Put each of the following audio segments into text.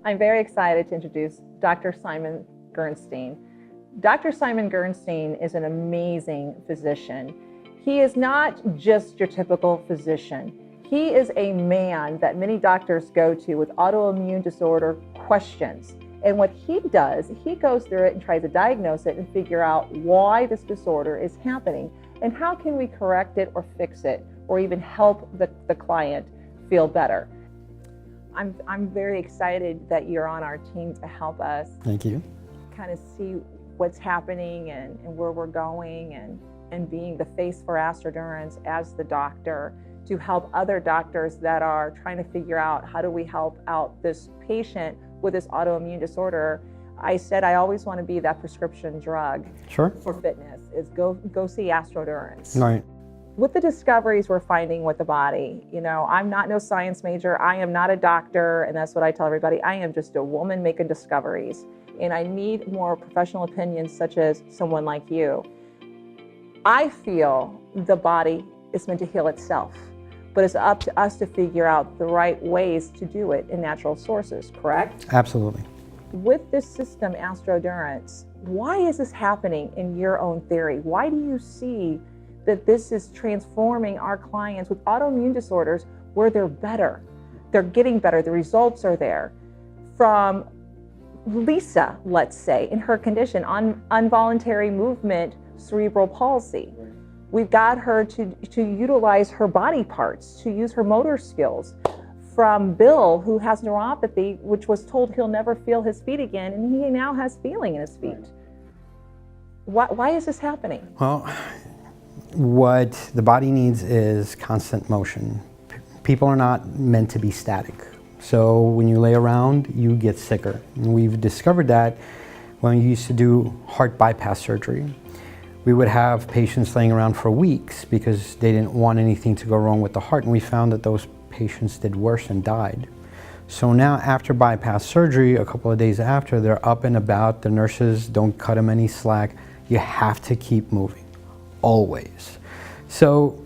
I'm very excited to introduce Dr. Simon Grinshteyn. Dr. Simon Grinshteyn is an amazing physician. He is not just your typical physician. He is a man that many doctors go to with autoimmune disorder questions. And what he does, he goes through it and tries to diagnose it and figure out why this disorder is happening and how can we correct it or fix it or even help the client feel better. I'm very excited that you're on our team to help us. Thank you. Kind of see what's happening and where we're going and being the face for AstroDurance as the doctor to help other doctors that are trying to figure out how do we help out this patient with this autoimmune disorder. I said I always want to be that prescription drug for fitness is go see AstroDurance. Right. With the discoveries we're finding with the body, you know, I'm not no science major, I am not a doctor, and that's what I tell everybody. I am just a woman making discoveries, and I need more professional opinions such as someone like you. I feel the body is meant to heal itself, but it's up to us to figure out the right ways to do it in natural sources, correct? Absolutely. With this system, AstroDurance, why is this happening in your own theory? Why do you see that this is transforming our clients with autoimmune disorders where they're better? They're getting better, the results are there. From Lisa, let's say, in her condition, on involuntary movement, cerebral palsy. We've got her to utilize her body parts, to use her motor skills. From Bill, who has neuropathy, which was told he'll never feel his feet again, and he now has feeling in his feet. Why is this happening? Well, what the body needs is constant motion. People are not meant to be static. So when you lay around, you get sicker. And we've discovered that when we used to do heart bypass surgery. We would have patients laying around for weeks because they didn't want anything to go wrong with the heart, and we found that those patients did worse and died. So now after bypass surgery, a couple of days after, they're up and about, the nurses don't cut them any slack. You have to keep moving, always. So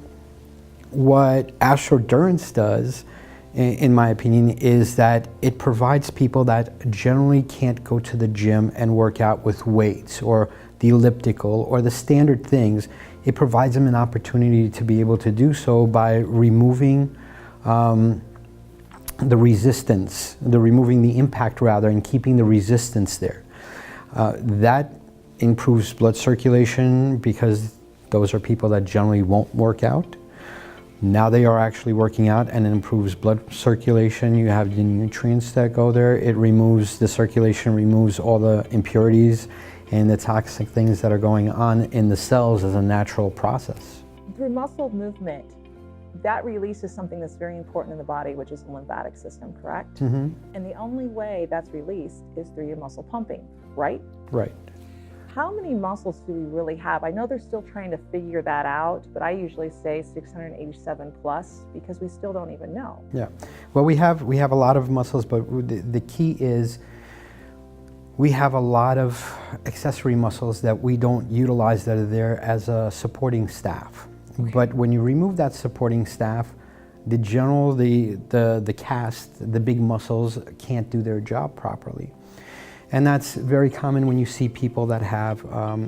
what AstroDurance does, in my opinion, is that it provides people that generally can't go to the gym and work out with weights or the elliptical or the standard things. It provides them an opportunity to be able to do so by removing the resistance, removing the impact rather, and keeping the resistance there. That improves blood circulation because those are people that generally won't work out. Now they are actually working out, and it improves blood circulation. You have the nutrients that go there. It removes the circulation, removes all the impurities and the toxic things that are going on in the cells as a natural process. Through muscle movement, that releases something that's very important in the body, which is the lymphatic system, correct? Mm-hmm. And the only way that's released is through your muscle pumping, right? Right. How many muscles do we really have? I know they're still trying to figure that out, but I usually say 687 plus because we still don't even know. Yeah. Well, we have a lot of muscles, but the key is we have a lot of accessory muscles that we don't utilize that are there as a supporting staff. Okay. But when you remove that supporting staff, the cast, the big muscles can't do their job properly. And that's very common when you see people that have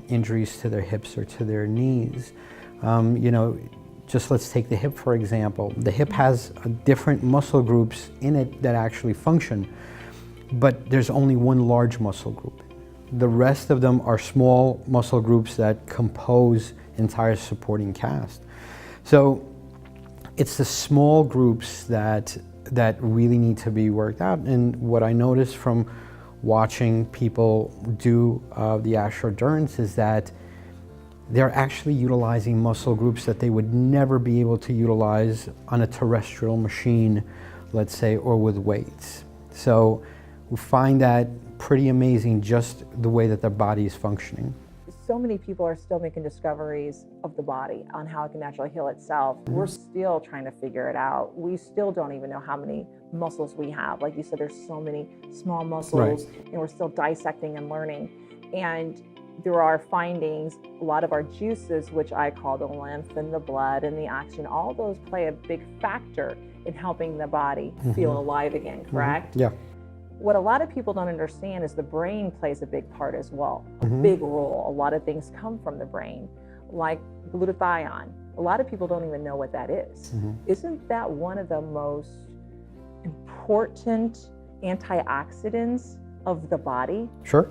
injuries to their hips or to their knees. You know, just let's take the hip for example. The hip has different muscle groups in it that actually function, but there's only one large muscle group. The rest of them are small muscle groups that compose entire supporting cast. So it's the small groups that really need to be worked out. And what I noticed from watching people do the AstroDurance is that they're actually utilizing muscle groups that they would never be able to utilize on a terrestrial machine, let's say, or with weights. So we find that pretty amazing, just the way that their body is functioning. So many people are still making discoveries of the body on how it can naturally heal itself. We're still trying to figure it out. We still don't even know how many muscles we have. Like you said, there's so many small muscles, and we're still dissecting and learning. And there are findings, a lot of our juices, which I call the lymph and the blood and the oxygen, all those play a big factor in helping the body feel alive again, correct? Yeah. What a lot of people don't understand is the brain plays a big part as well, a Mhm. big role. A lot of things come from the brain, like glutathione. A lot of people don't even know what that is. Mhm. Isn't that one of the most important antioxidants of the body? Sure.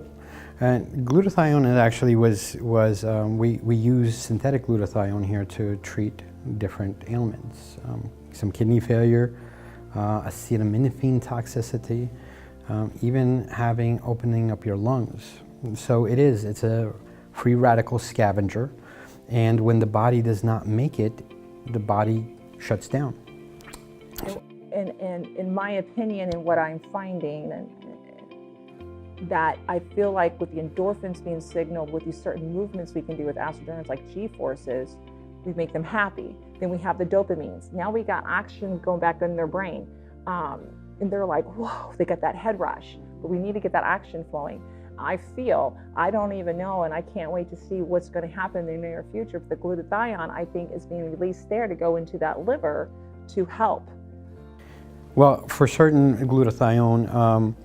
And glutathione, it actually we use synthetic glutathione here to treat different ailments. Some kidney failure, acetaminophen toxicity, even opening up your lungs. So it's a free radical scavenger, and when the body does not make it, the body shuts down. And in my opinion, and what I'm finding, and that I feel like with the endorphins being signaled with these certain movements we can do with AstroDurance, like G-forces, we make them happy. Then we have the dopamines. Now we got action going back in their brain. And they're like, whoa, they got that head rush, but we need to get that action flowing. I don't even know, and I can't wait to see what's going to happen in the near future. But the glutathione, I think, is being released there to go into that liver to help. Well, for certain glutathione,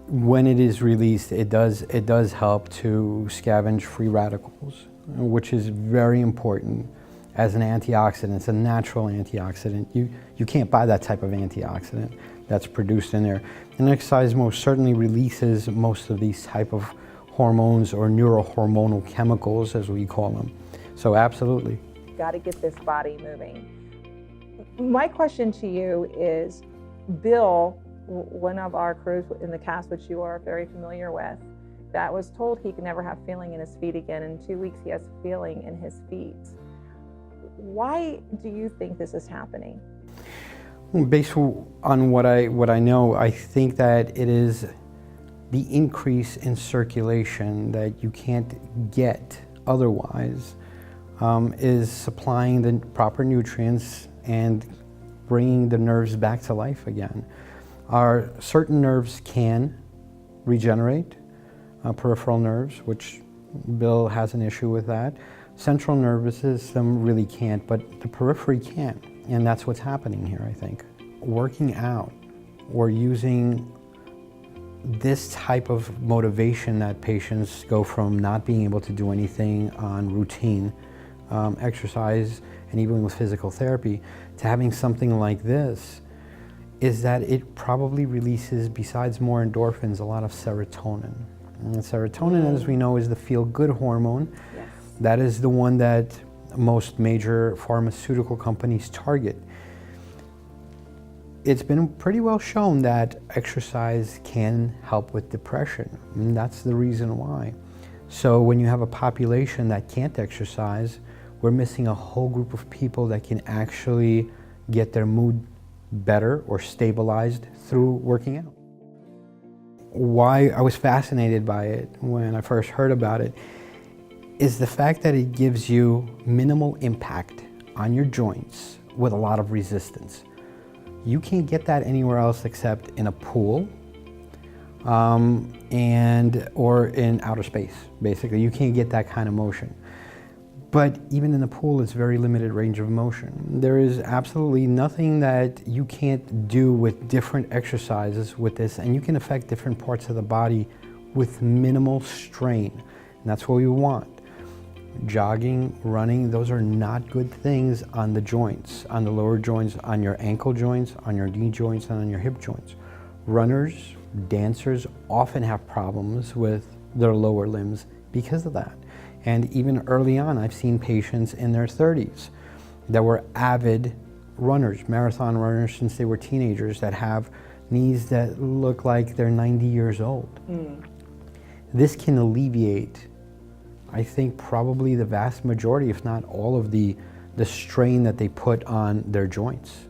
when it is released, it does help to scavenge free radicals, which is very important as an antioxidant. It's a natural antioxidant. You can't buy that type of antioxidant that's produced in there. And exercise most certainly releases most of these type of hormones or neurohormonal chemicals, as we call them. So absolutely. Got to get this body moving. My question to you is, Bill, one of our crews in the cast, which you are very familiar with, that was told he could never have feeling in his feet again. In 2 weeks, he has feeling in his feet. Why do you think this is happening? Based on what I know, I think that it is the increase in circulation that you can't get otherwise is supplying the proper nutrients and bringing the nerves back to life again. Our certain nerves can regenerate, peripheral nerves, which Bill has an issue with that. Central nervous system really can't, but the periphery can, and that's what's happening here, I think. Working out or using this type of motivation that patients go from not being able to do anything on routine exercise and even with physical therapy to having something like this is that it probably releases, besides more endorphins, a lot of serotonin. And serotonin, as we know, is the feel-good hormone. Yes. That is the one that most major pharmaceutical companies target. It's been pretty well shown that exercise can help with depression, and that's the reason why. So when you have a population that can't exercise, we're missing a whole group of people that can actually get their mood better or stabilized through working out. Why I was fascinated by it when I first heard about it is the fact that it gives you minimal impact on your joints with a lot of resistance. You can't get that anywhere else except in a pool or in outer space, basically. You can't get that kind of motion. But even in the pool, it's very limited range of motion. There is absolutely nothing that you can't do with different exercises with this, and you can affect different parts of the body with minimal strain. And that's what we want. Jogging, running, those are not good things on the joints, on the lower joints, on your ankle joints, on your knee joints, and on your hip joints. Runners, dancers often have problems with their lower limbs because of that. And even early on, I've seen patients in their 30s that were avid runners, marathon runners since they were teenagers, that have knees that look like they're 90 years old. This can alleviate, I think, probably the vast majority, if not all of the strain that they put on their joints.